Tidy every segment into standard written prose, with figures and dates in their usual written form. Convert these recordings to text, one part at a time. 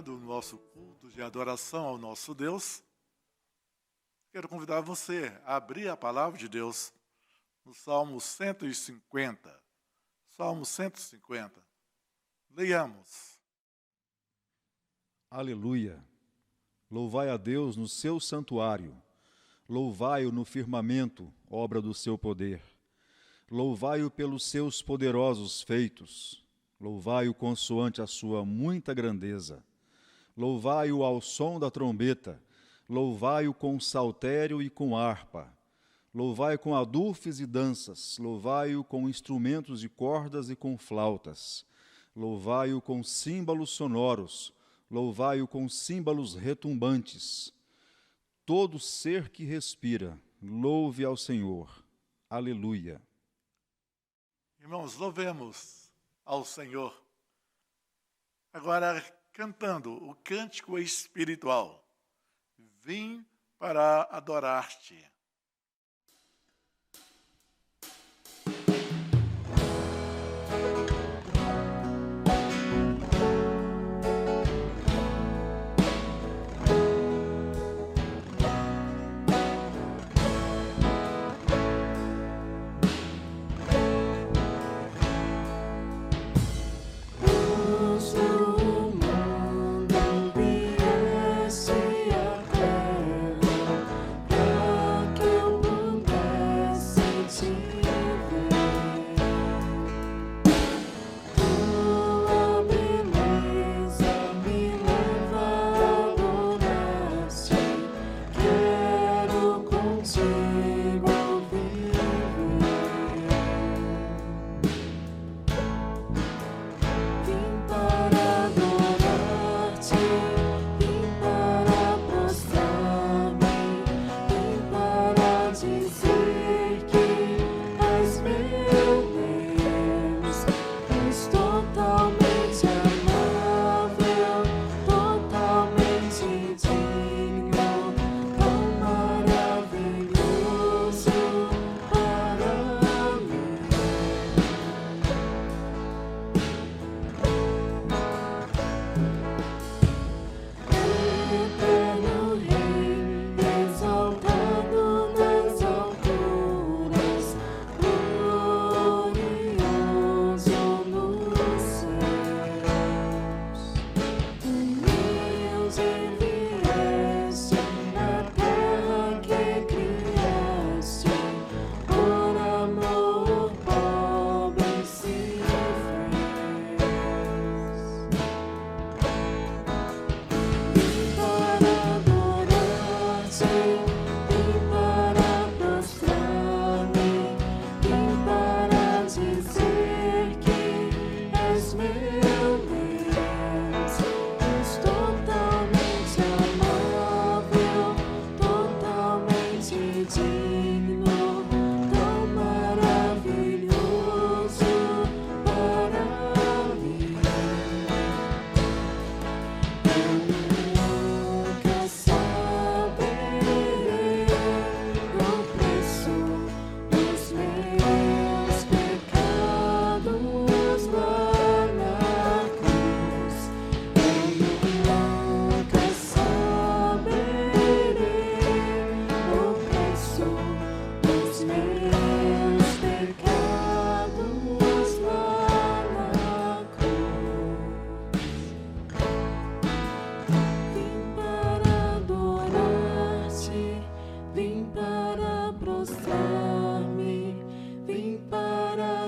Continuando o nosso culto de adoração ao nosso Deus, quero convidar você a abrir a palavra de Deus no Salmo 150. Salmo 150. Leiamos. Aleluia! Louvai a Deus no seu santuário, louvai-o no firmamento, obra do seu poder. Louvai-o pelos seus poderosos feitos, louvai-o consoante a sua muita grandeza. Louvai-o ao som da trombeta, louvai-o com saltério e com harpa. Louvai-o com adufes e danças, louvai-o com instrumentos de cordas e com flautas. Louvai-o com símbolos sonoros, louvai-o com símbolos retumbantes. Todo ser que respira, louve ao Senhor. Aleluia. Irmãos, louvemos ao Senhor. Agora, cantando o cântico espiritual. Vim para adorar-te.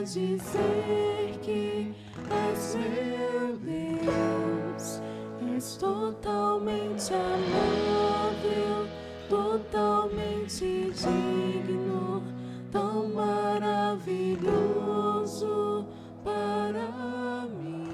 Dizer que és meu Deus, és totalmente amável, totalmente digno, tão maravilhoso para mim.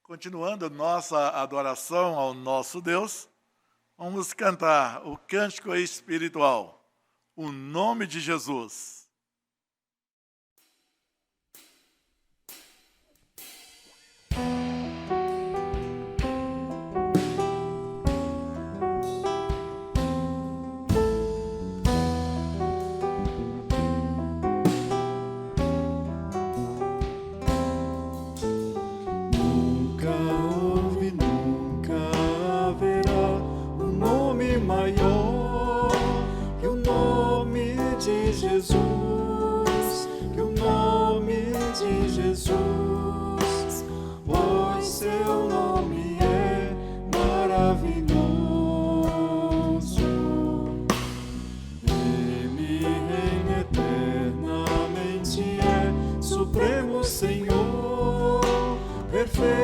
Continuando nossa adoração ao nosso Deus, vamos cantar o cântico espiritual, o nome de Jesus.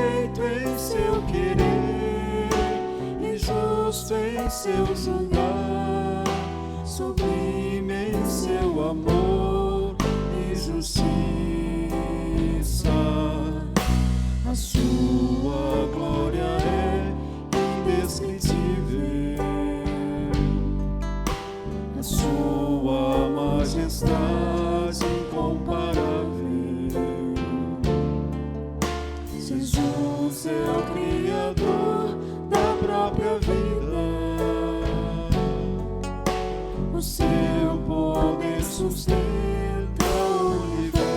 perfeito em seu querer e justo em seu julgar, sublime em seu amor e justiça. A sua glória é indescritível, a sua majestade incomparável. Jesus é o Criador da própria vida, o seu poder sustenta o universo.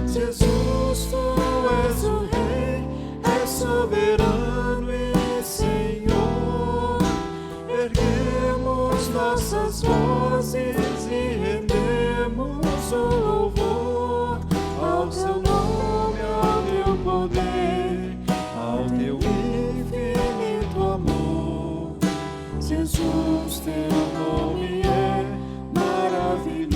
Jesus, tu és o Rei, és soberano e Senhor. Erguemos nossas vozes e rendemos o louvor ao teu nome, ao teu poder, ao teu infinito amor. Jesus, teu nome é maravilhoso.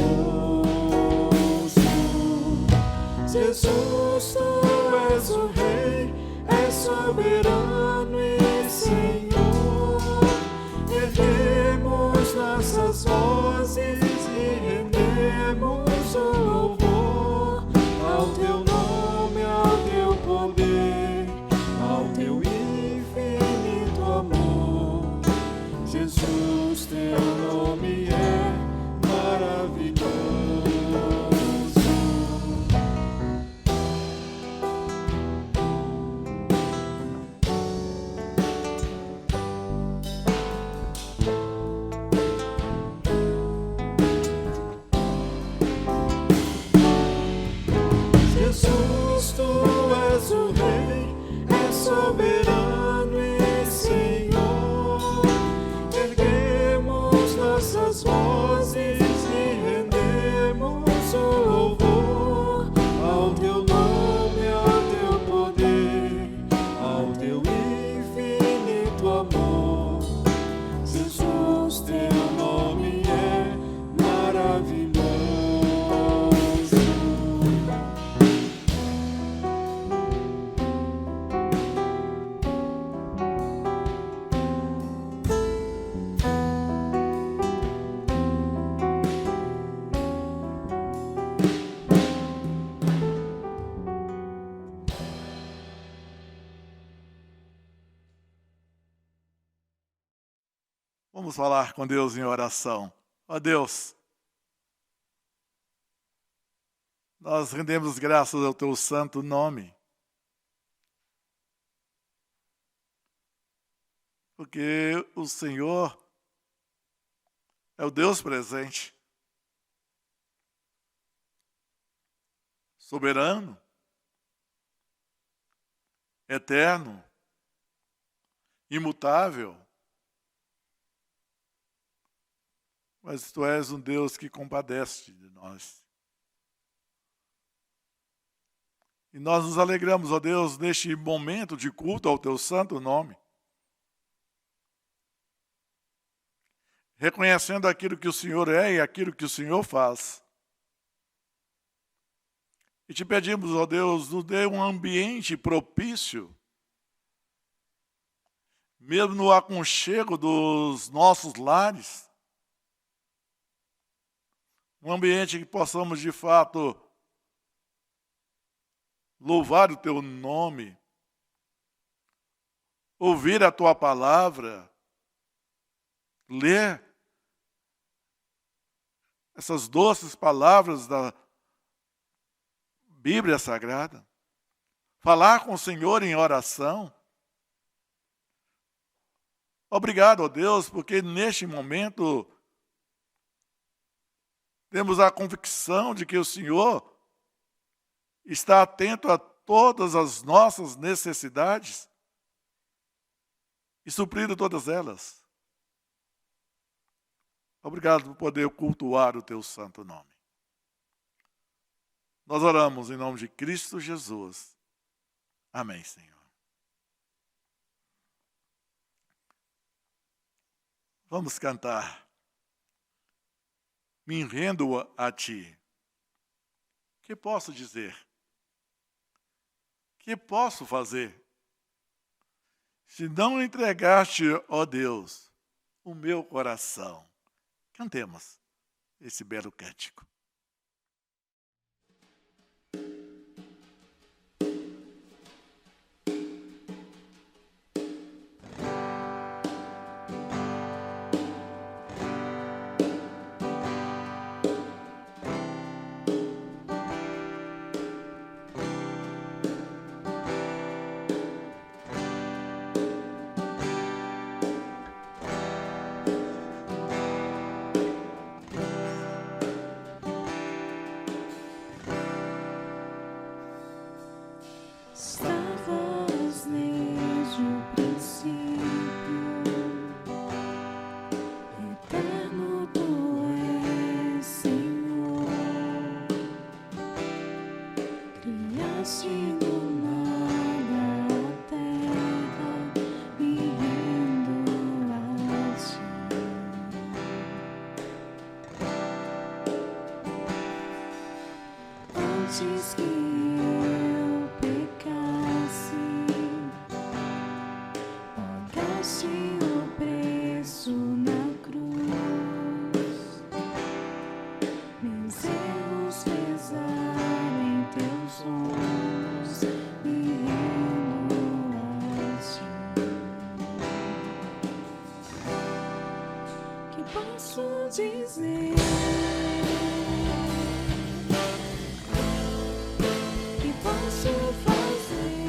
Jesus, tu és o Rei, és soberano e Senhor. Erguemos nossas vozes e rendemos o louvor ao teu nome, ao teu poder, ao teu infinito amor. Jesus, teu nome é maravilhoso. Jesus, tu és o Rei, és soberano e Senhor. Erguemos nossas vozes e rendemos o louvor ao teu nome, ao teu poder, ao teu infinito amor. Jesus, teu nome é maravilhoso. Vamos falar com Deus em oração. Ó Deus, nós rendemos graças ao teu santo nome, porque o Senhor é o Deus presente, soberano, eterno, imutável. Mas tu és um Deus que compadece de nós. E nós nos alegramos, ó Deus, neste momento de culto ao teu santo nome, reconhecendo aquilo que o Senhor é e aquilo que o Senhor faz. E te pedimos, ó Deus, nos dê um ambiente propício, mesmo no aconchego dos nossos lares, um ambiente que possamos, de fato, louvar o teu nome, ouvir a tua palavra, ler essas doces palavras da Bíblia Sagrada, falar com o Senhor em oração. Obrigado, ó Deus, porque neste momento temos a convicção de que o Senhor está atento a todas as nossas necessidades e suprindo todas elas. Obrigado por poder cultuar o teu santo nome. Nós oramos em nome de Cristo Jesus. Amém, Senhor. Vamos cantar. Me rendo a ti. O que posso dizer? Que posso fazer? Se não entregaste, ó Deus, o meu coração. Cantemos esse belo cântico. Estavas desde o princípio, eterno tu és, Senhor. Criaste do nada a terra, me rendo a ti. Antes que eu pecasse, pagaste o preço na cruz. Meus erros pesaram em teus ombros, me rendo a ti. Que posso dizer? Que posso fazer?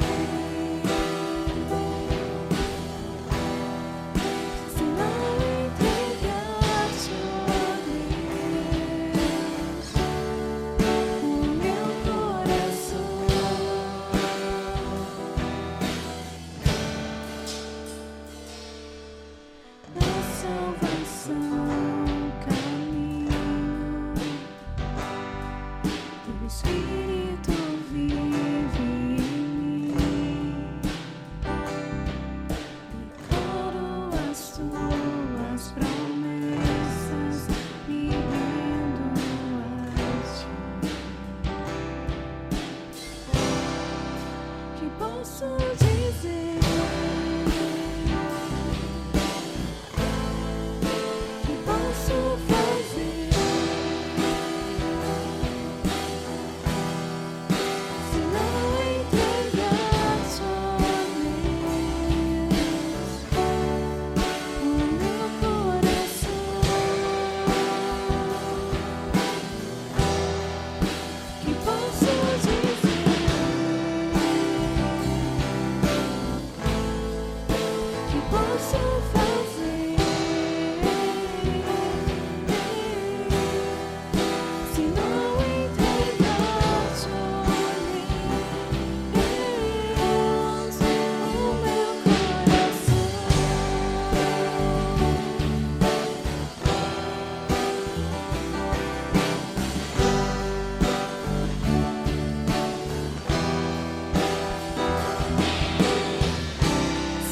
Se não entregar-te, ó Deus, o meu coração, da salvação, caminho do Espírito vive em mim. Declaro as tuas promessas, me rendo a ti. Que posso dizer? Que posso fazer? Se não entregar-te, ó Deus, o meu coração. Que posso dizer? Que posso fazer? Se não entregar-te, ó Deus, o meu coração.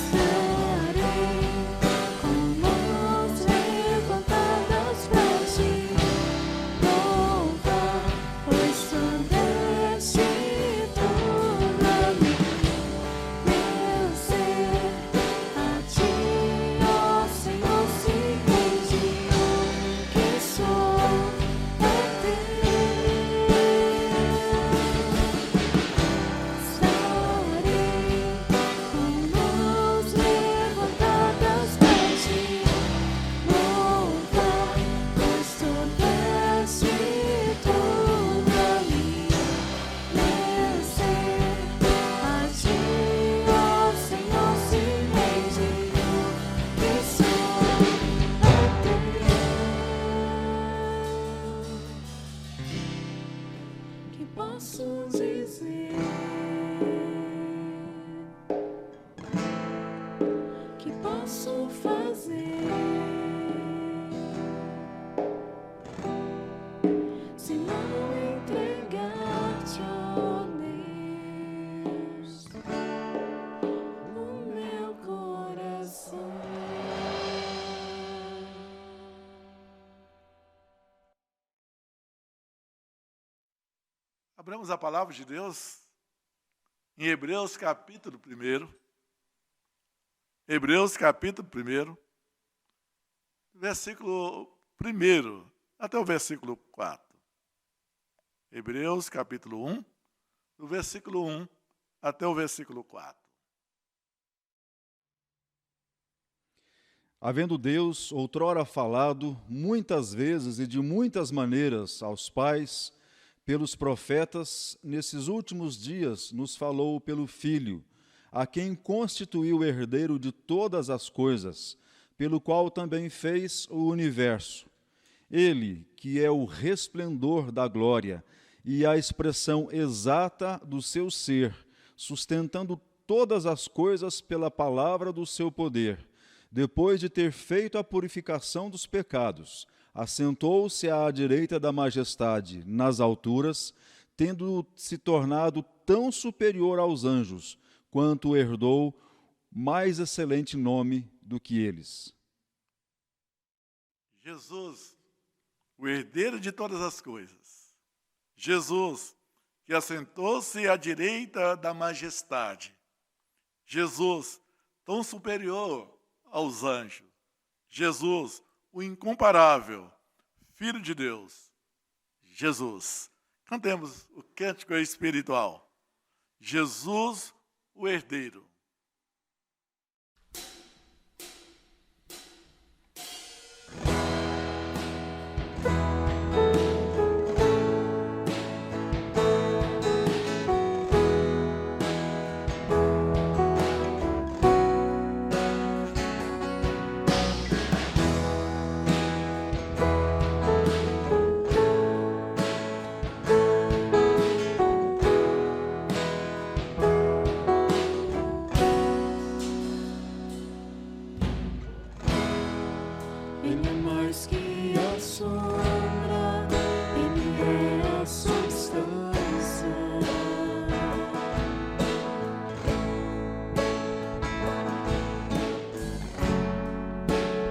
Estarei com mãos levantadas pra ti, louvar, pois tu deste tudo a mim. Meu ser a ti, ó Senhor, se rendiu, que sou teu. Estarei com mãos levantadas pra ti, louvar, pois tu deste tudo a mim. Meu ser a ti, ó Senhor, se rendiu, que sou teu. Que posso dizer? Que posso fazer? Se não entregar-te, ó Deus, o meu coração. Abramos a palavra de Deus em Hebreus capítulo 1. Hebreus capítulo 1, versículo 1 até o versículo 4. Hebreus capítulo 1, do versículo 1 até o versículo 4. Havendo Deus outrora falado muitas vezes e de muitas maneiras aos pais, pelos profetas, nesses últimos dias nos falou pelo Filho, a quem constituiu herdeiro de todas as coisas, pelo qual também fez o universo. Ele, que é o resplendor da glória e a expressão exata do seu ser, sustentando todas as coisas pela palavra do seu poder, depois de ter feito a purificação dos pecados, assentou-se à direita da majestade nas alturas, tendo se tornado tão superior aos anjos, quanto herdou mais excelente nome do que eles. Jesus, o herdeiro de todas as coisas. Jesus, que assentou-se à direita da majestade. Jesus, tão superior aos anjos. Jesus, o incomparável, Filho de Deus. Jesus. Cantemos o cântico espiritual. Jesus, o herdeiro. Ele é mais que a sombra, ele é a substância.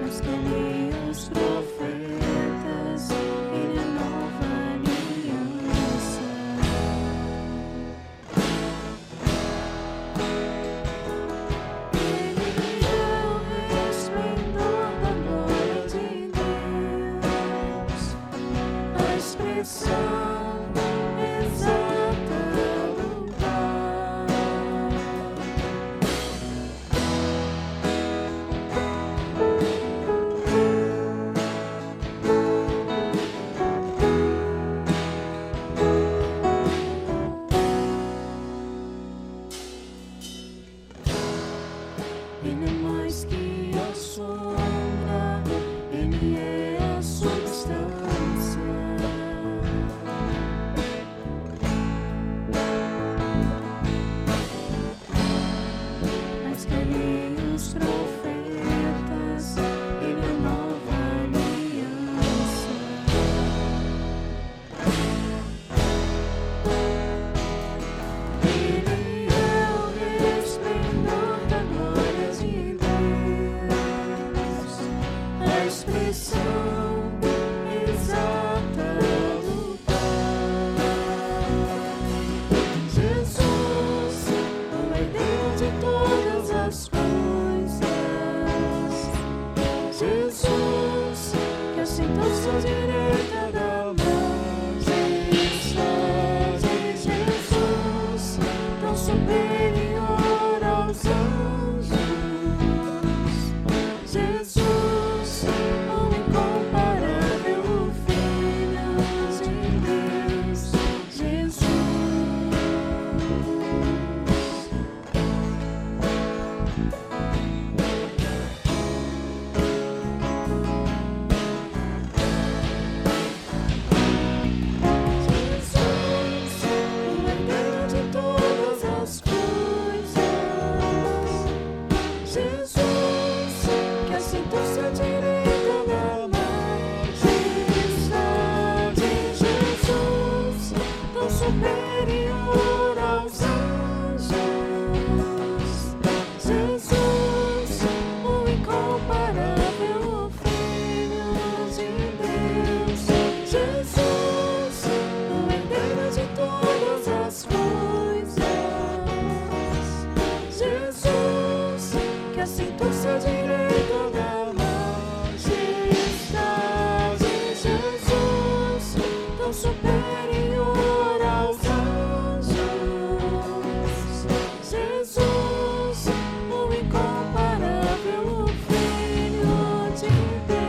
Nos caminhos profetas, ele é nova aliança. Ele é o resplendor da glória de Deus, a expressão exata do Pai. Ele é mais que a sombra, ele é a substância. Mas que os profetas, ele é nova aliança. Ele é o resplendor da glória de Deus, a expressão exata do Pai. Jesus, o herdeiro de todas as coisas. Jesus, que assentou-se à direita da majestade. Jesus, tão superior aos anjos. Jesus, o incomparável Filho de Deus. Jesus. Jesus, o herdeiro de todas as coisas. Jesus, que assentou-se à direita da majestade. Jesus, tão superior aos anjos. Jesus, o incomparável Filho de Deus. Jesus, o herdeiro de todas as coisas. sinto-se à direita da majestade. Jesus, tão superior aos anjos. Jesus, o incomparável, o Filho de Deus.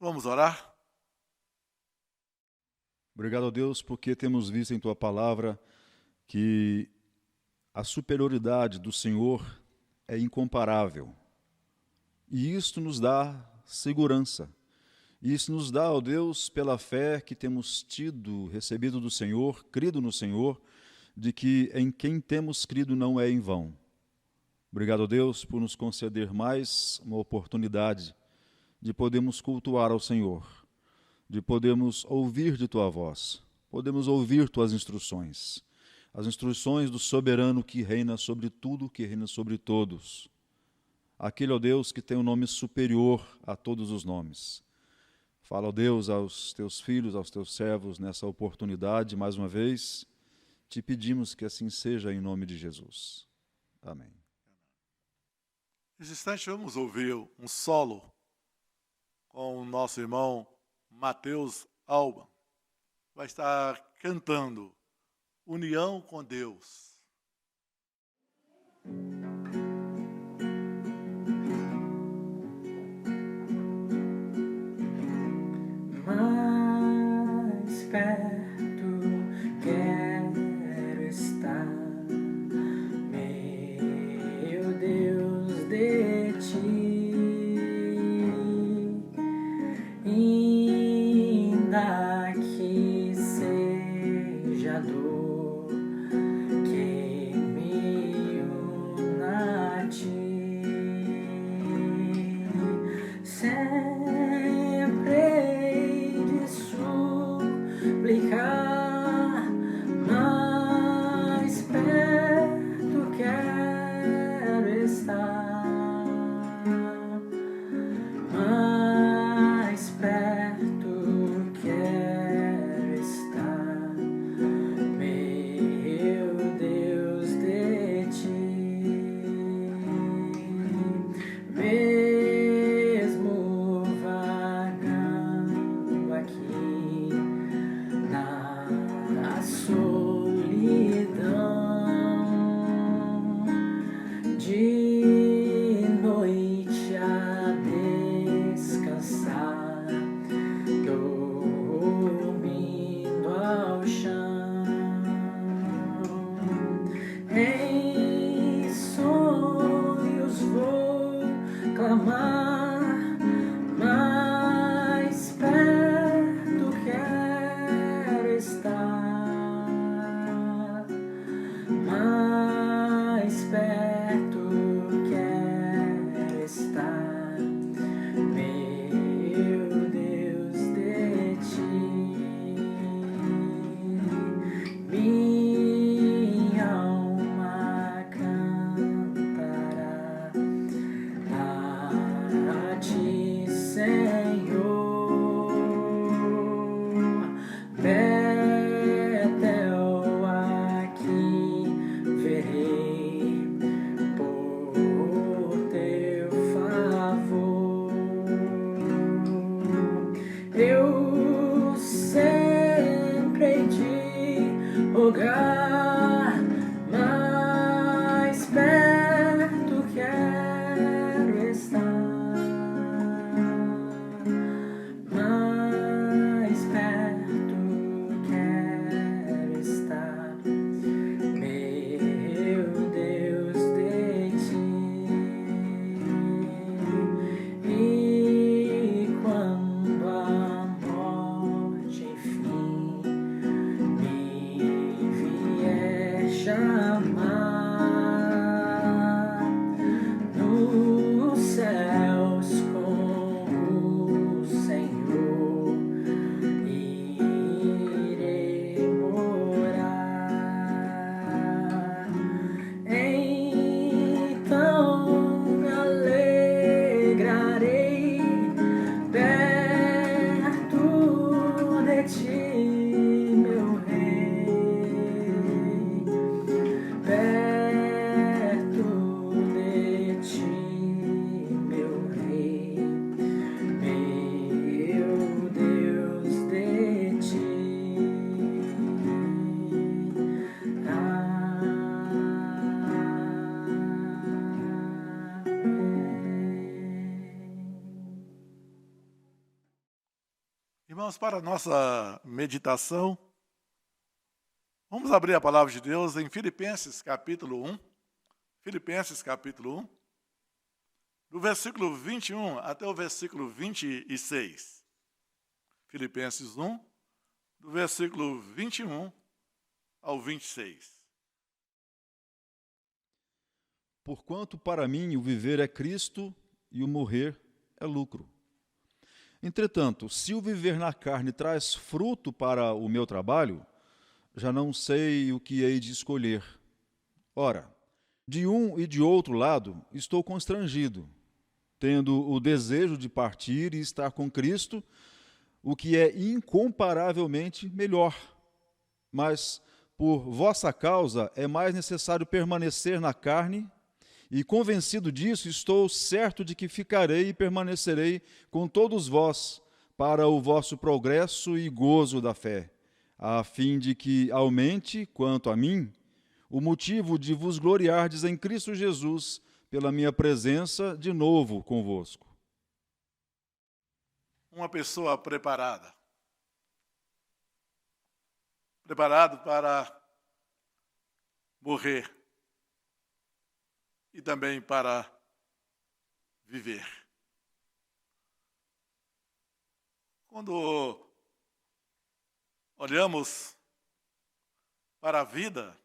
Vamos orar? Obrigado a Deus porque temos visto em Tua palavra que a superioridade do Senhor é incomparável. E isto nos dá segurança. Isso nos dá, ó Deus, pela fé que temos tido, recebido do Senhor, crido no Senhor, de que em quem temos crido não é em vão. Obrigado, ó Deus, por nos conceder mais uma oportunidade de podermos cultuar ao Senhor, de podermos ouvir de Tua voz, podemos ouvir Tuas instruções, as instruções do soberano que reina sobre tudo, que reina sobre todos. Aquele, ó Deus, que tem um nome superior a todos os nomes. Fala, ó Deus, aos Teus filhos, aos Teus servos, nessa oportunidade, mais uma vez, te pedimos que assim seja em nome de Jesus. Amém. Nesse instante vamos ouvir um solo com o nosso irmão Mateus Alba. Vai estar cantando União com Deus. Mais perto quero estar, meu Deus, de ti, ainda que seja dor que me una a ti, sempre hei de suplicar, mais perto quero estar, mais perto quero estar, meu Deus, de ti, mesmo vagando aqui na solidão, de noite a descansar, dormindo ao chão, em sonhos vou clamar, mais perto quero estar, mais perto quero estar, meu Deus, de ti, minha alma cantará a ti, Senhor, Betel aqui verei por teu favor. Eu sempre hei de rogar, mais perto quero estar, mais perto quero estar, meu Deus, de ti, e quando a morte enfim me vier Irmãos, para a nossa meditação, vamos abrir a palavra de Deus em Filipenses capítulo 1. Filipenses capítulo 1, do versículo 21 até o versículo 26. Filipenses 1, do versículo 21 ao 26. Porquanto para mim o viver é Cristo e o morrer é lucro. Entretanto, se o viver na carne traz fruto para o meu trabalho, já não sei o que hei de escolher. Ora, de um e de outro lado estou constrangido, tendo o desejo de partir e estar com Cristo, o que é incomparavelmente melhor. Mas, por vossa causa, é mais necessário permanecer na carne, e convencido disso, estou certo de que ficarei e permanecerei com todos vós, para o vosso progresso e gozo da fé, a fim de que aumente, quanto a mim, o motivo de vos gloriardes em Cristo Jesus, pela minha presença de novo convosco. Uma pessoa preparada. Preparado para morrer e também para viver. Quando olhamos para a vida,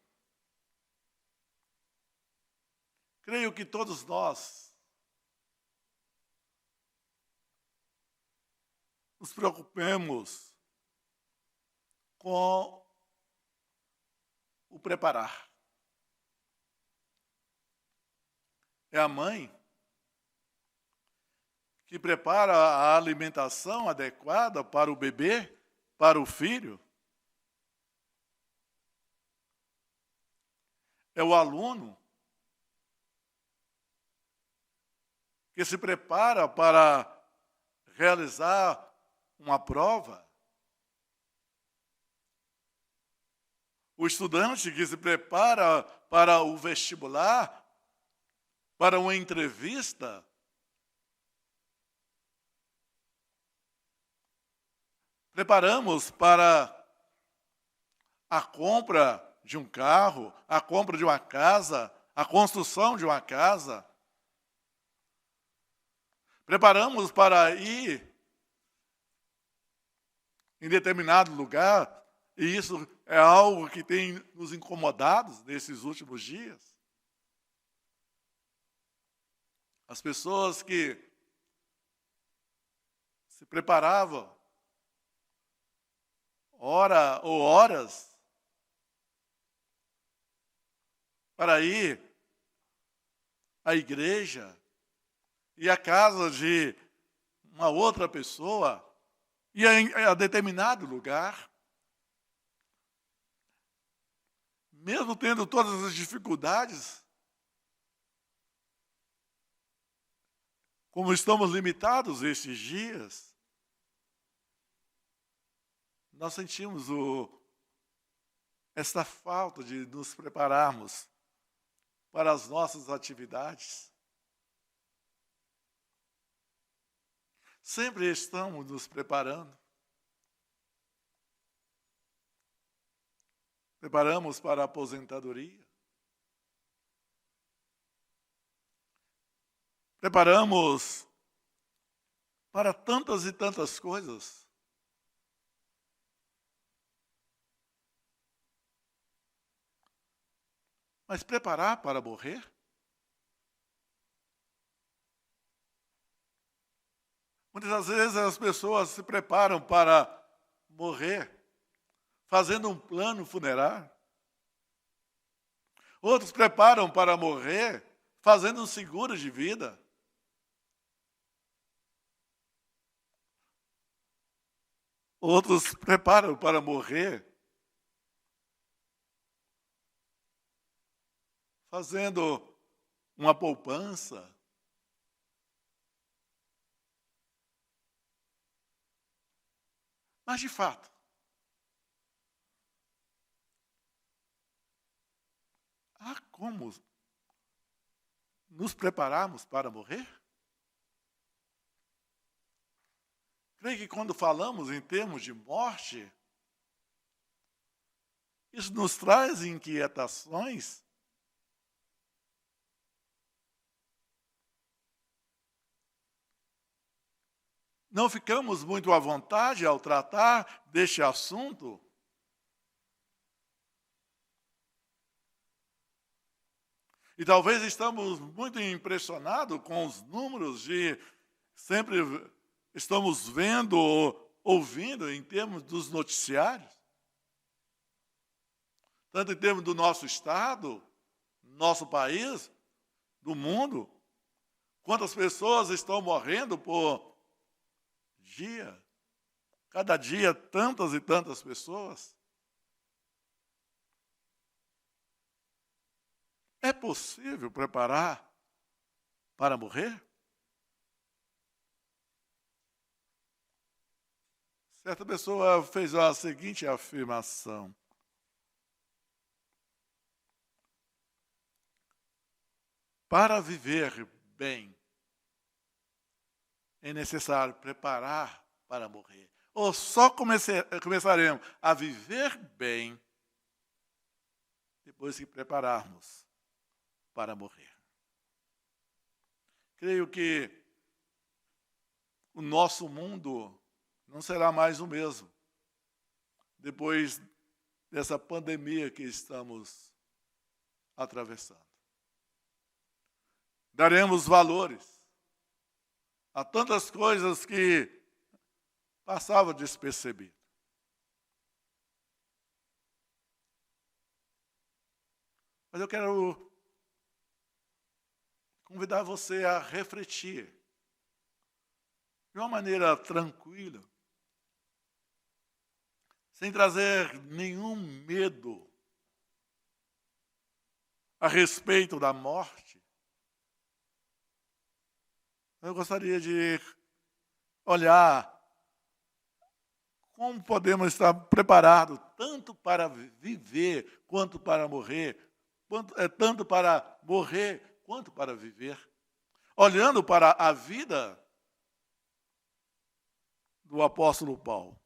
creio que todos nós nos preocupemos com o preparar. É a mãe que prepara a alimentação adequada para o bebê, para o filho. É o aluno que se prepara para realizar uma prova. O estudante que se prepara para o vestibular, para uma entrevista. Preparamos para a compra de um carro, a compra de uma casa, a construção de uma casa. Preparamos para ir em determinado lugar, e isso é algo que tem nos incomodado nesses últimos dias. As pessoas que se preparavam hora ou horas para ir à igreja e à casa de uma outra pessoa, e a determinado lugar, mesmo tendo todas as dificuldades, como estamos limitados esses dias, nós sentimos esta falta de nos prepararmos para as nossas atividades. Sempre estamos nos preparando. Preparamos para a aposentadoria. Preparamos para tantas e tantas coisas. Mas preparar para morrer? Muitas das vezes as pessoas se preparam para morrer fazendo um plano funerário. Outros preparam para morrer fazendo um seguro de vida. Outros preparam para morrer fazendo uma poupança. Mas, de fato, há como nos prepararmos para morrer? Creio que quando falamos em termos de morte, isso nos traz inquietações. Não ficamos muito à vontade ao tratar deste assunto. E talvez estamos muito impressionados com os números de sempre estamos vendo ou ouvindo em termos dos noticiários. Tanto em termos do nosso estado, nosso país, do mundo. Quantas pessoas estão morrendo por dia. Cada dia, tantas e tantas pessoas. É possível preparar para morrer? Certa pessoa fez a seguinte afirmação: para viver bem, é necessário preparar para morrer. Ou só começaremos a viver bem depois que prepararmos para morrer. Creio que o nosso mundo não será mais o mesmo depois dessa pandemia que estamos atravessando. Daremos valores a tantas coisas que passavam despercebido. Mas eu quero convidar você a refletir de uma maneira tranquila, sem trazer nenhum medo a respeito da morte. Eu gostaria de olhar como podemos estar preparados tanto para viver quanto para morrer, tanto para morrer quanto para viver. Olhando para a vida do apóstolo Paulo.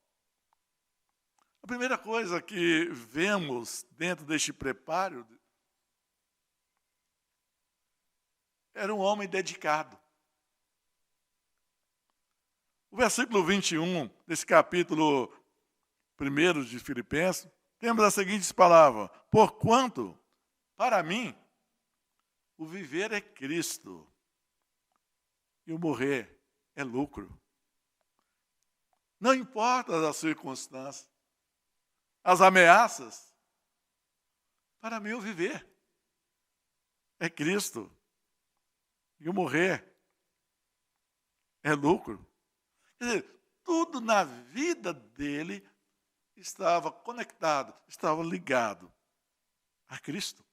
A primeira coisa que vemos dentro deste preparo era um homem dedicado. O versículo 21 desse capítulo 1 de Filipenses, temos as seguintes palavras: porquanto, para mim, o viver é Cristo e o morrer é lucro. Não importa as circunstâncias, as ameaças, para mim o viver é Cristo e o morrer é lucro. Quer dizer, tudo na vida dele estava conectado, estava ligado a Cristo.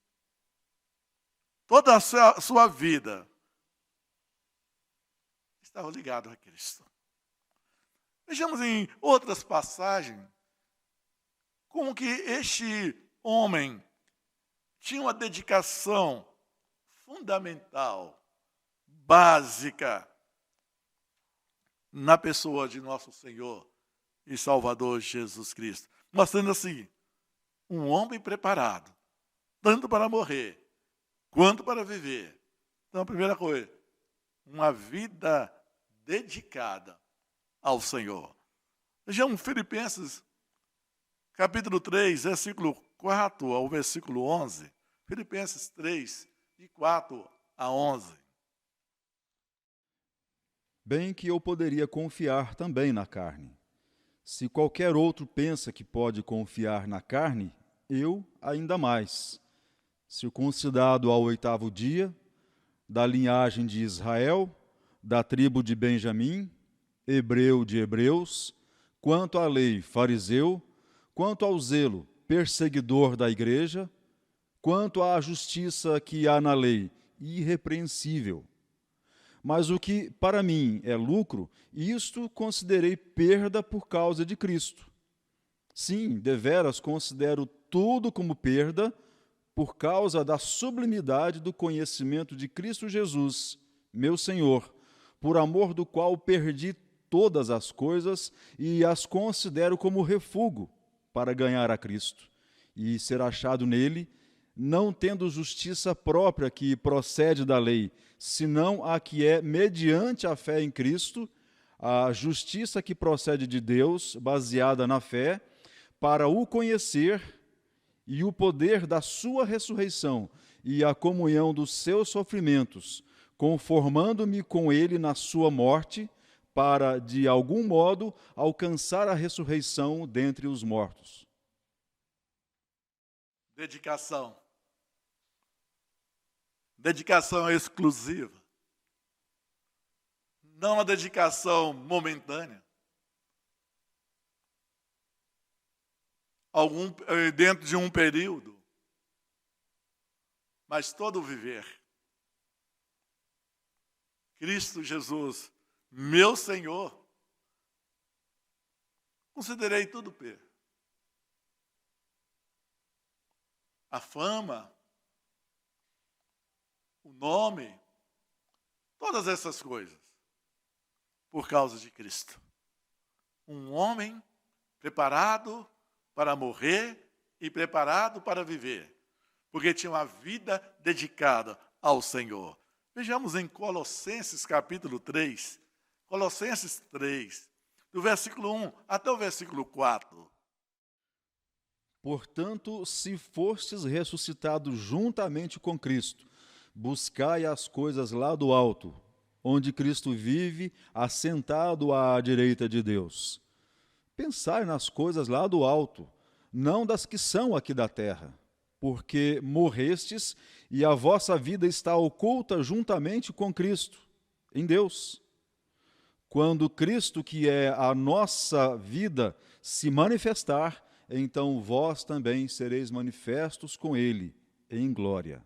Toda a sua vida estava ligada a Cristo. Vejamos em outras passagens como que este homem tinha uma dedicação fundamental, básica, na pessoa de nosso Senhor e Salvador Jesus Cristo. Mostrando assim, um homem preparado, tanto para morrer, quanto para viver. Então, a primeira coisa, uma vida dedicada ao Senhor. Vejamos Filipenses, capítulo 3, versículo 4 ao versículo 11. Filipenses 3, de 4 a 11. Bem que eu poderia confiar também na carne. Se qualquer outro pensa que pode confiar na carne, eu ainda mais. Circuncidado ao 8º dia, da linhagem de Israel, da tribo de Benjamim, hebreu de hebreus, quanto à lei, fariseu, quanto ao zelo, perseguidor da igreja, quanto à justiça que há na lei, irrepreensível. Mas o que para mim é lucro, isto considerei perda por causa de Cristo. Sim, deveras considero tudo como perda por causa da sublimidade do conhecimento de Cristo Jesus, meu Senhor, por amor do qual perdi todas as coisas e as considero como refúgio para ganhar a Cristo e ser achado nele, não tendo justiça própria que procede da lei, senão a que é mediante a fé em Cristo, a justiça que procede de Deus, baseada na fé, para o conhecer e o poder da sua ressurreição e a comunhão dos seus sofrimentos, conformando-me com ele na sua morte, para, de algum modo, alcançar a ressurreição dentre os mortos. Dedicação. Dedicação exclusiva. Não a dedicação momentânea. Dentro de um período. Mas todo o viver. Cristo Jesus, meu Senhor, considerei tudo perda. A fama, o nome, todas essas coisas, por causa de Cristo. Um homem preparado para morrer e preparado para viver, porque tinha uma vida dedicada ao Senhor. Vejamos em Colossenses capítulo 3, Colossenses 3, do versículo 1 até o versículo 4. Portanto, se fostes ressuscitados juntamente com Cristo, buscai as coisas lá do alto, onde Cristo vive, assentado à direita de Deus. Pensai nas coisas lá do alto, não das que são aqui da terra, porque morrestes e a vossa vida está oculta juntamente com Cristo, em Deus. Quando Cristo, que é a nossa vida, se manifestar, então vós também sereis manifestos com Ele em glória.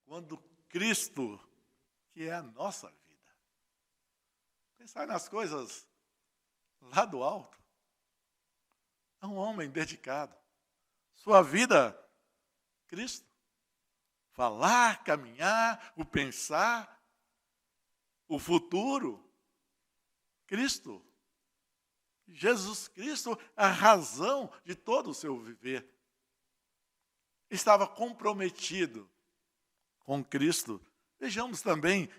Quando Cristo, que é a nossa vida, pensar nas coisas lá do alto, é um homem dedicado. Sua vida, Cristo. Falar, caminhar, o pensar, o futuro, Cristo. Jesus Cristo, a razão de todo o seu viver. Estava comprometido com Cristo. Vejamos também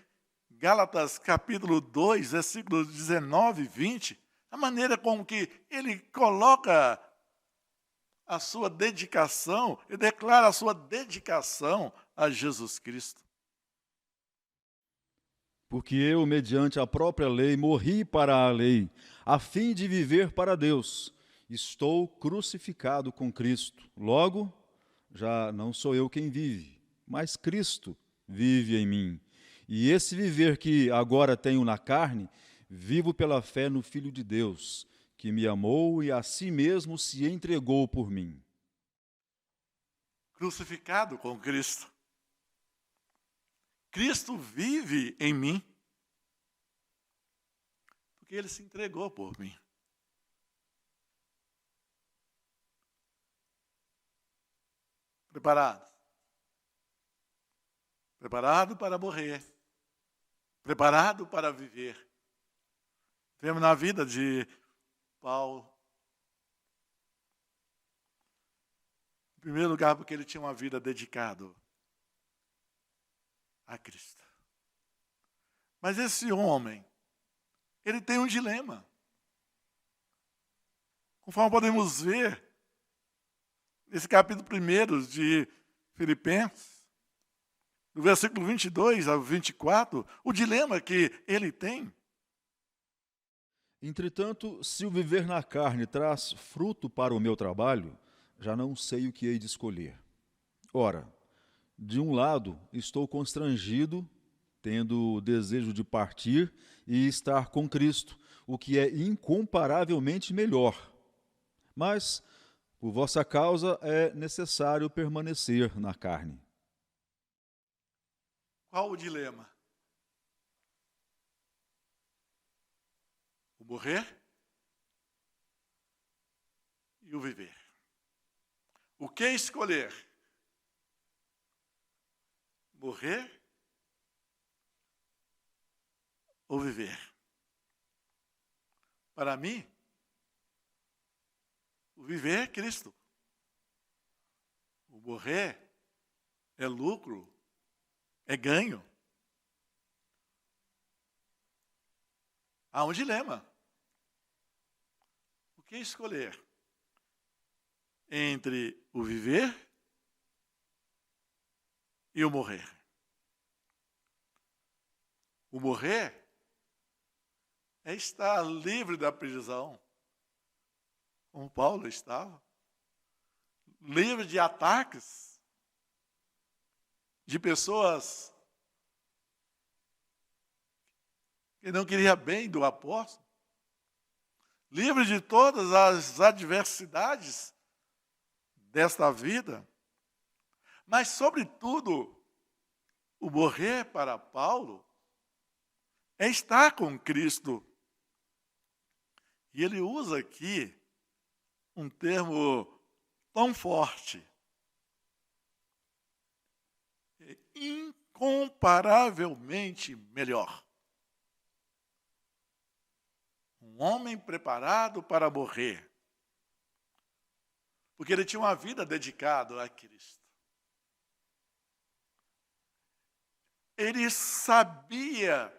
Gálatas capítulo 2, versículos 19 e 20, a maneira com que ele coloca a sua dedicação e declara a sua dedicação a Jesus Cristo. Porque eu, mediante a própria lei, morri para a lei, a fim de viver para Deus. Estou crucificado com Cristo. Logo, já não sou eu quem vive, mas Cristo vive em mim. E esse viver que agora tenho na carne, vivo pela fé no Filho de Deus, que me amou e a si mesmo se entregou por mim. Crucificado com Cristo. Cristo vive em mim, porque ele se entregou por mim. Preparado? Preparado para morrer. Preparado para viver. Vemos na vida de Paulo. Em primeiro lugar, porque ele tinha uma vida dedicada a Cristo. Mas esse homem, ele tem um dilema. Conforme podemos ver, nesse capítulo 1 de Filipenses, do versículo 22 ao 24, o dilema que ele tem. Entretanto, se o viver na carne traz fruto para o meu trabalho, já não sei o que hei de escolher. Ora, de um lado, estou constrangido, tendo o desejo de partir e estar com Cristo, o que é incomparavelmente melhor. Mas, por vossa causa, é necessário permanecer na carne. Qual o dilema? O morrer e o viver. O que escolher? Morrer ou viver? Para mim, o viver é Cristo. O morrer é lucro, é ganho. Há um dilema. O que escolher? Entre o viver e o morrer. O morrer é estar livre da prisão, como Paulo estava, livre de ataques, de pessoas que não queriam bem do apóstolo, livre de todas as adversidades desta vida, mas, sobretudo, o morrer para Paulo é estar com Cristo. E ele usa aqui um termo tão forte. Incomparavelmente melhor. Um homem preparado para morrer. Porque ele tinha uma vida dedicada a Cristo. Ele sabia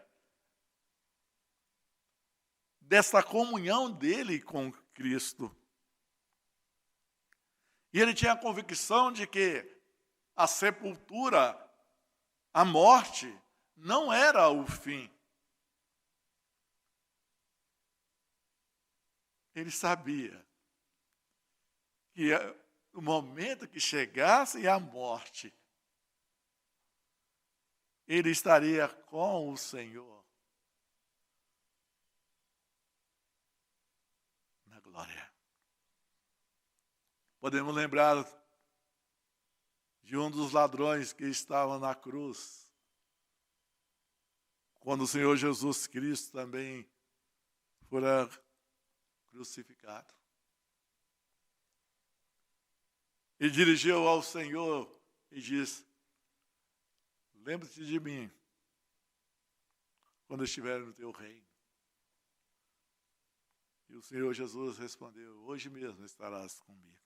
dessa comunhão dele com Cristo. E ele tinha a convicção de que a sepultura, a morte, não era o fim. Ele sabia que no momento que chegasse a morte, ele estaria com o Senhor na glória. Podemos lembrar de um dos ladrões que estava na cruz, quando o Senhor Jesus Cristo também fora crucificado. E dirigiu ao Senhor e disse: lembre-se de mim quando estiver no teu reino. E o Senhor Jesus respondeu: hoje mesmo estarás comigo.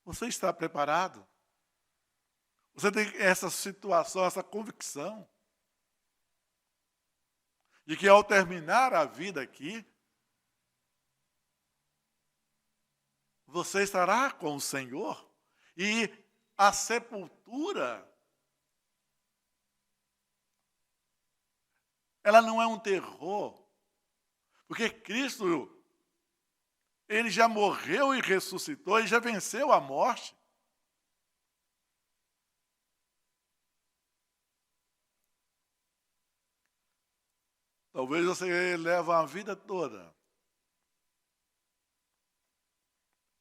Você está preparado? Você tem essa situação, essa convicção de que ao terminar a vida aqui, você estará com o Senhor e a sepultura, ela não é um terror, porque Cristo, ele já morreu e ressuscitou, ele já venceu a morte. Talvez você leve a vida toda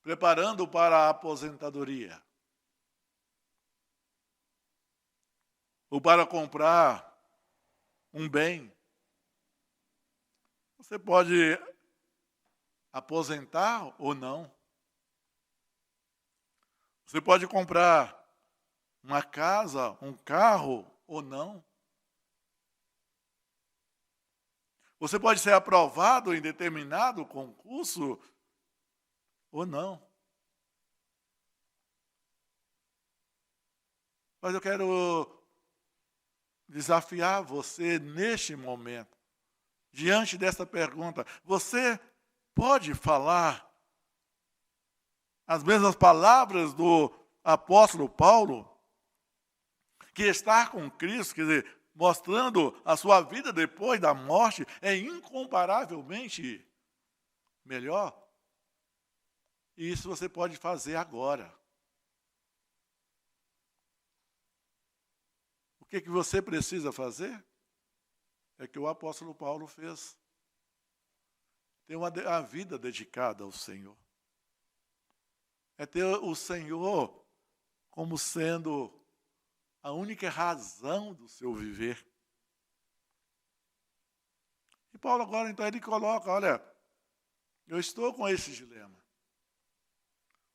preparando para a aposentadoria, ou para comprar um bem. Você pode aposentar ou não. Você pode comprar uma casa, um carro ou não. Você pode ser aprovado em determinado concurso ou não. Mas eu quero desafiar você neste momento, diante dessa pergunta. Você pode falar as mesmas palavras do apóstolo Paulo, que estar com Cristo, quer dizer, mostrando a sua vida depois da morte, é incomparavelmente melhor? E isso você pode fazer agora. O que você precisa fazer? É que o apóstolo Paulo fez. Ter a vida dedicada ao Senhor. É ter o Senhor como sendo a única razão do seu viver. E Paulo agora, então, ele coloca, olha, eu estou com esse dilema.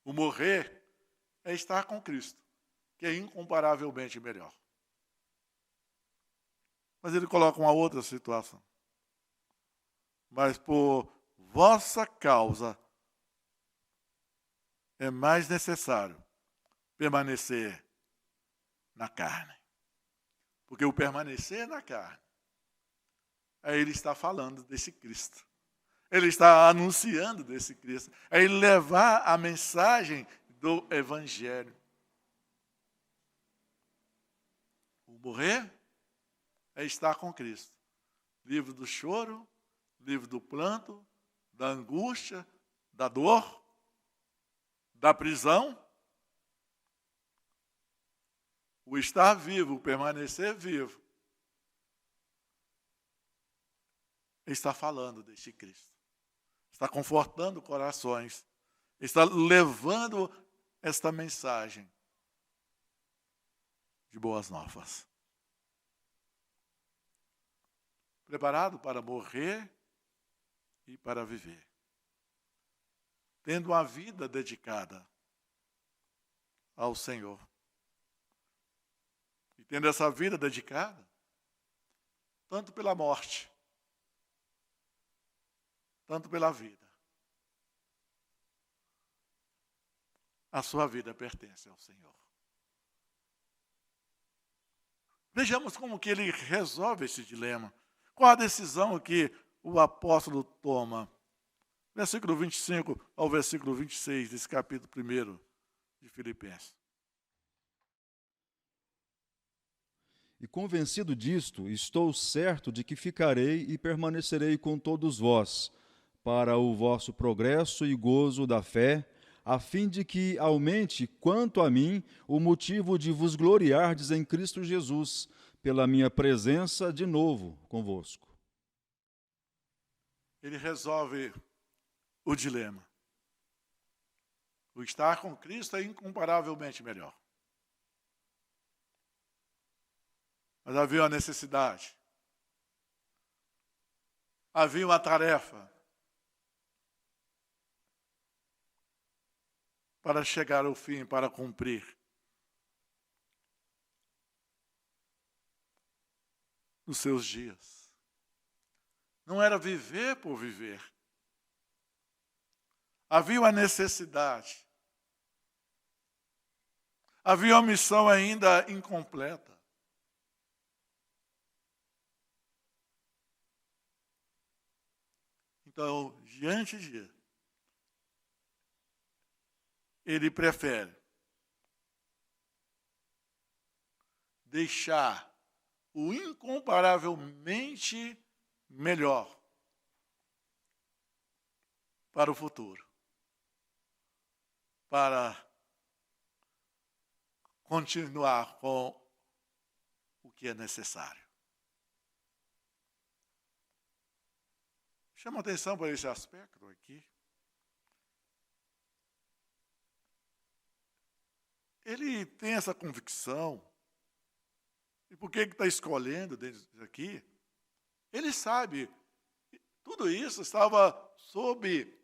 O morrer é estar com Cristo, que é incomparavelmente melhor. Mas ele coloca uma outra situação. Mas por vossa causa é mais necessário permanecer na carne. Porque o permanecer na carne, aí ele está falando desse Cristo. Ele está anunciando desse Cristo. É ele levar a mensagem do Evangelho. O morrer é estar com Cristo. Livre do choro, livre do pranto, da angústia, da dor, da prisão. O estar vivo, o permanecer vivo, está falando deste Cristo. Está confortando corações. Está levando esta mensagem de boas novas. Preparado para morrer e para viver. Tendo uma vida dedicada ao Senhor. E tendo essa vida dedicada, tanto pela morte, tanto pela vida. A sua vida pertence ao Senhor. Vejamos como que ele resolve esse dilema. Qual a decisão que o apóstolo toma? Versículo 25 ao versículo 26 desse capítulo 1 de Filipenses. E convencido disto, estou certo de que ficarei e permanecerei com todos vós, para o vosso progresso e gozo da fé, a fim de que aumente, quanto a mim, o motivo de vos gloriardes em Cristo Jesus, pela minha presença de novo convosco. Ele resolve o dilema. O estar com Cristo é incomparavelmente melhor. Mas havia uma necessidade. Havia uma tarefa para chegar ao fim, para cumprir. Nos seus dias. Não era viver por viver. Havia uma necessidade. Havia uma missão ainda incompleta. Então, diante de ele prefere deixar o incomparavelmente melhor para o futuro, para continuar com o que é necessário. Chama atenção para esse aspecto aqui. Ele tem essa convicção. E por que está escolhendo desde aqui? Ele sabe, tudo isso estava sob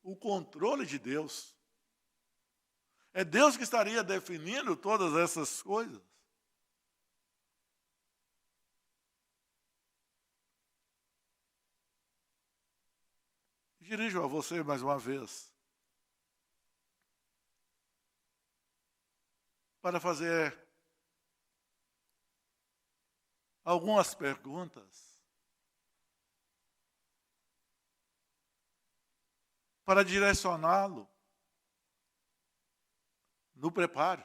o controle de Deus. É Deus que estaria definindo todas essas coisas. Dirijo a você mais uma vez para fazer algumas perguntas para direcioná-lo no preparo.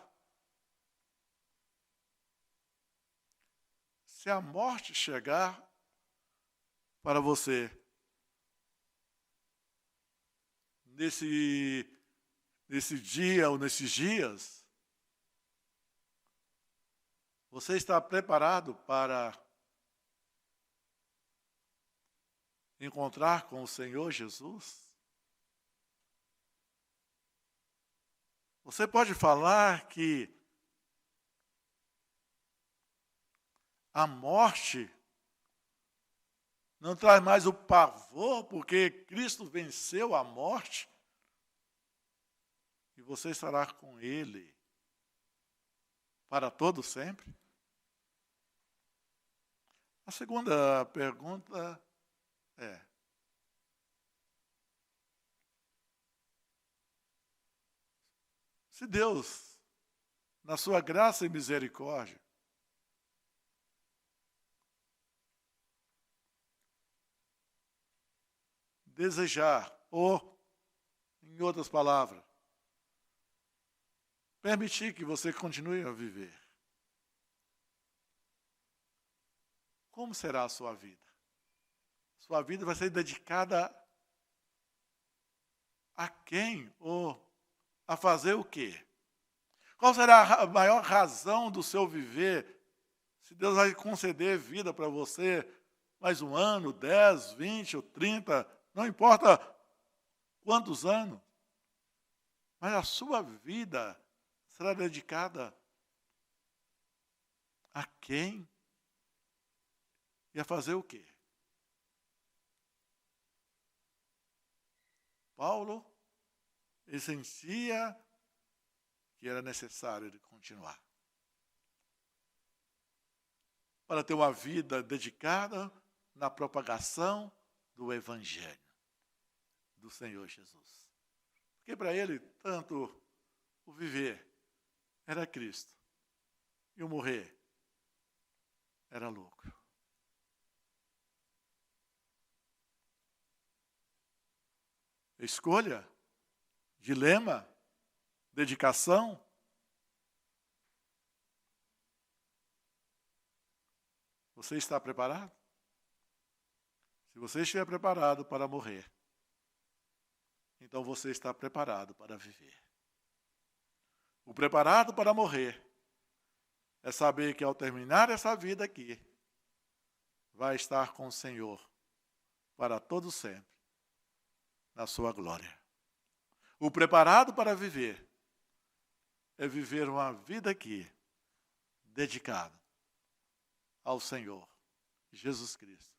Se a morte chegar para você nesse dia ou nesses dias, você está preparado para encontrar com o Senhor Jesus? Você pode falar que a morte não traz mais o pavor, porque Cristo venceu a morte, e você estará com Ele para todo sempre? A segunda pergunta é: se Deus, na sua graça e misericórdia, desejar, ou, em outras palavras, permitir que você continue a viver, como será a sua vida? Sua vida vai ser dedicada a quem ou a fazer o quê? Qual será a maior razão do seu viver? Se Deus vai conceder vida para você mais um ano, 10, 20 ou 30, não importa quantos anos, mas a sua vida será dedicada a quem e a fazer o quê? Paulo essencia que era necessário ele continuar. Para ter uma vida dedicada na propagação do Evangelho do Senhor Jesus. Porque para ele, tanto o viver era Cristo e o morrer era lucro. Escolha, dilema, dedicação. Você está preparado? Se você estiver preparado para morrer, então você está preparado para viver. O preparado para morrer é saber que ao terminar essa vida aqui, vai estar com o Senhor para todo sempre, na sua glória. O preparado para viver é viver uma vida aqui, dedicada ao Senhor Jesus Cristo,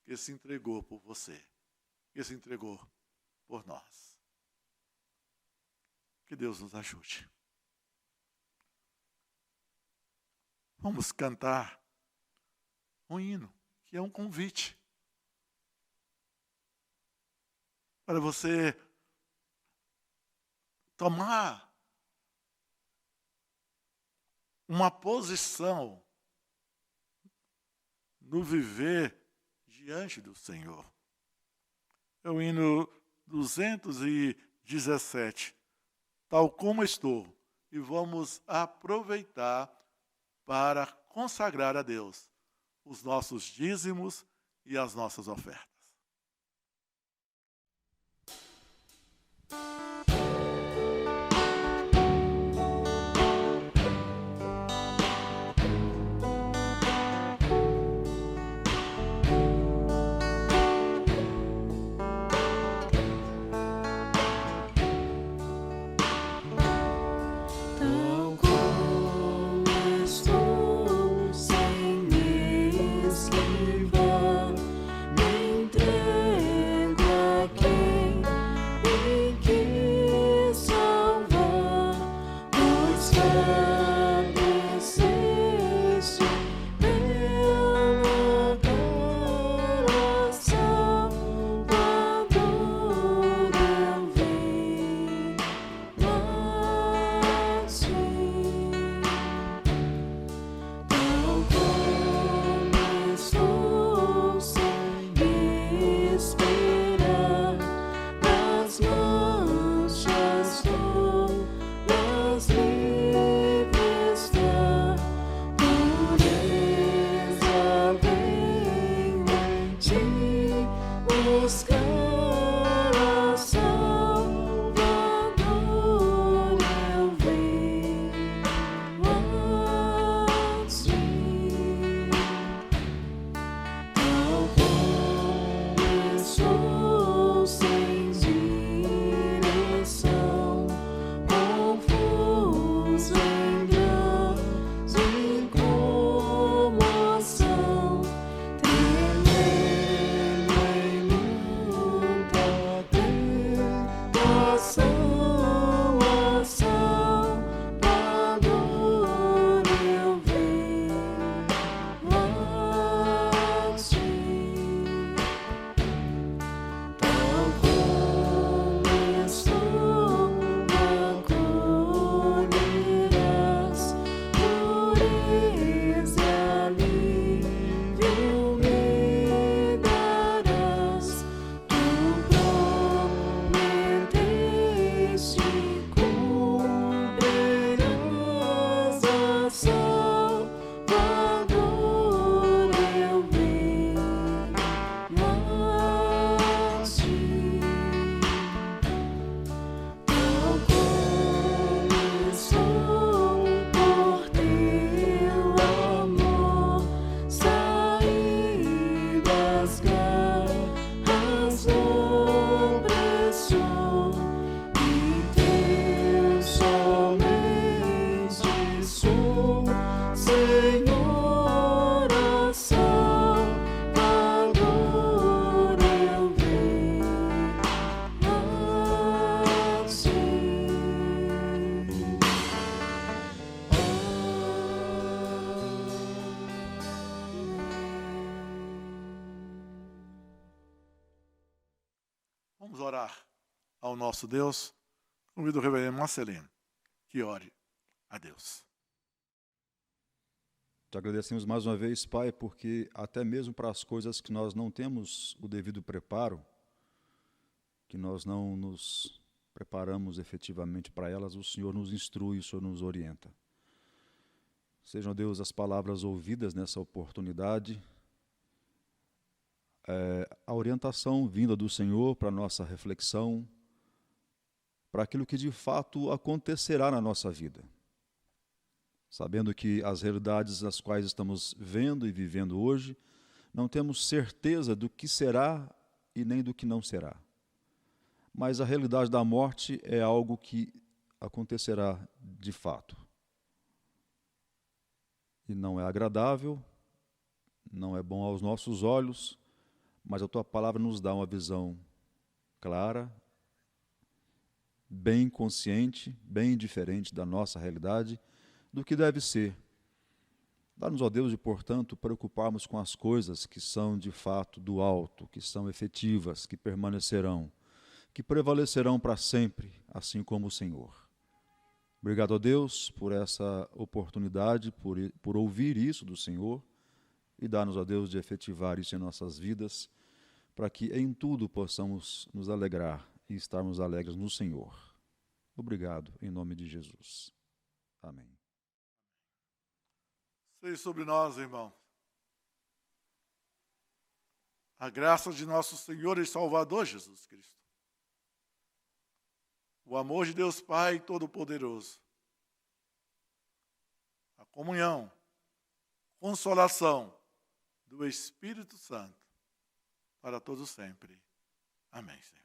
que se entregou por você, que se entregou por nós. Que Deus nos ajude. Vamos cantar um hino, que é um convite para você tomar uma posição no viver diante do Senhor. É o hino 217, tal como estou, e vamos aproveitar para consagrar a Deus os nossos dízimos e as nossas ofertas. Tal como estou, sem me esquivar, me entrego a quem me quis salvar, pois padeceste pela cara, Salvador, eu vim a ti. Tal como estou, sem esperar, nas mãos já estou, nas livre está. Pureza venho em ti buscar, a Salvador, eu venho a ti. Tal como estou, sem direção, confuso em grande incomoção, tremendo em Vamos orar ao nosso Deus. Convido o reverendo Marcelino que ore a Deus. Te agradecemos mais uma vez, Pai, porque até mesmo para as coisas que nós não temos o devido preparo, que nós não nos preparamos efetivamente para elas, o Senhor nos instrui, o Senhor nos orienta. Sejam, Deus, as palavras ouvidas nessa oportunidade, a orientação vinda do Senhor para a nossa reflexão, para aquilo que de fato acontecerá na nossa vida. Sabendo que as realidades nas quais estamos vendo e vivendo hoje, não temos certeza do que será e nem do que não será. Mas a realidade da morte é algo que acontecerá de fato. E não é agradável, não é bom aos nossos olhos, mas a Tua palavra nos dá uma visão clara, bem consciente, bem diferente da nossa realidade, do que deve ser. Dá-nos, ó Deus, de, portanto, preocuparmos com as coisas que são de fato do alto, que são efetivas, que permanecerão, que prevalecerão para sempre, assim como o Senhor. Obrigado, ó Deus, por essa oportunidade, por ouvir isso do Senhor, e dá-nos, ó Deus, de efetivar isso em nossas vidas, para que em tudo possamos nos alegrar e estarmos alegres no Senhor. Obrigado, em nome de Jesus. Amém. Seja sobre nós, irmão, a graça de nosso Senhor e Salvador Jesus Cristo, o amor de Deus Pai Todo-Poderoso, a comunhão, consolação do Espírito Santo, para todos sempre. Amém, Senhor.